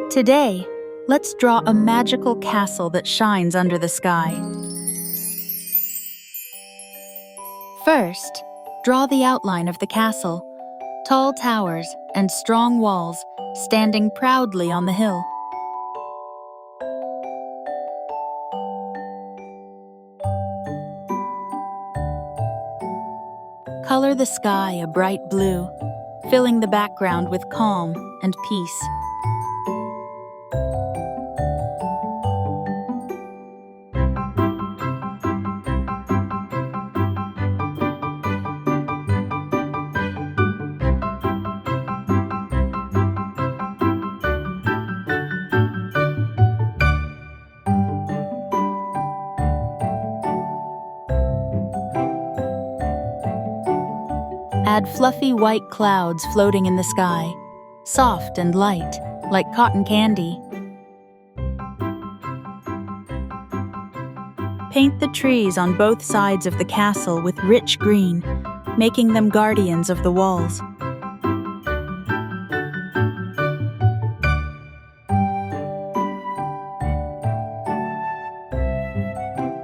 Today, let's draw a magical castle that shines under the sky. First, draw the outline of the castle, tall towers and strong walls standing proudly on the hill. Color the sky a bright blue, filling the background with calm and peace. Add fluffy white clouds floating in the sky, soft and light, like cotton candy. Paint the trees on both sides of the castle with rich green, making them guardians of the walls.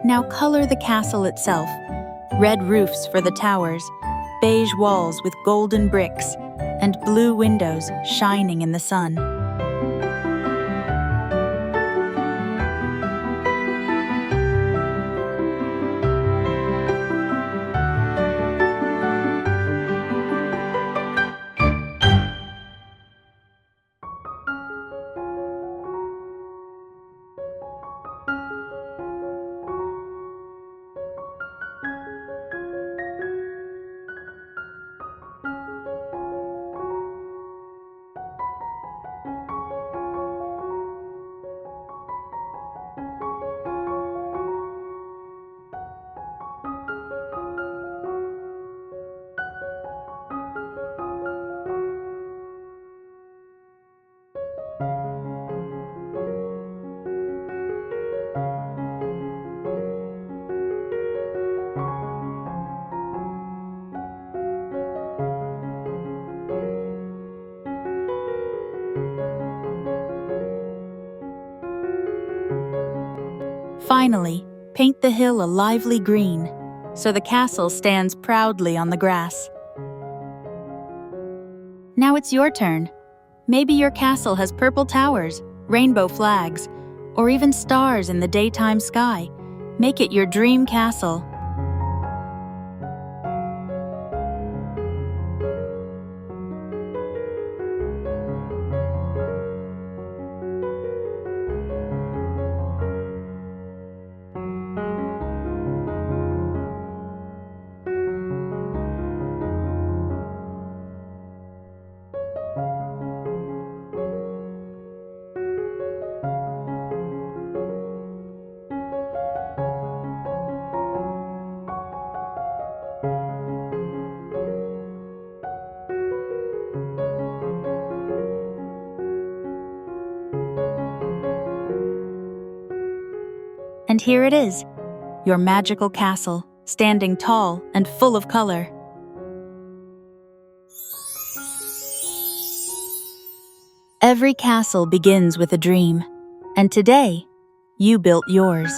Now color the castle itself, red roofs for the towers, beige walls with golden bricks, and blue windows shining in the sun. Finally, paint the hill a lively green, so the castle stands proudly on the grass. Now it's your turn. Maybe your castle has purple towers, rainbow flags, or even stars in the daytime sky. Make it your dream castle. And here it is, your magical castle, standing tall and full of color. Every castle begins with a dream, and today, you built yours.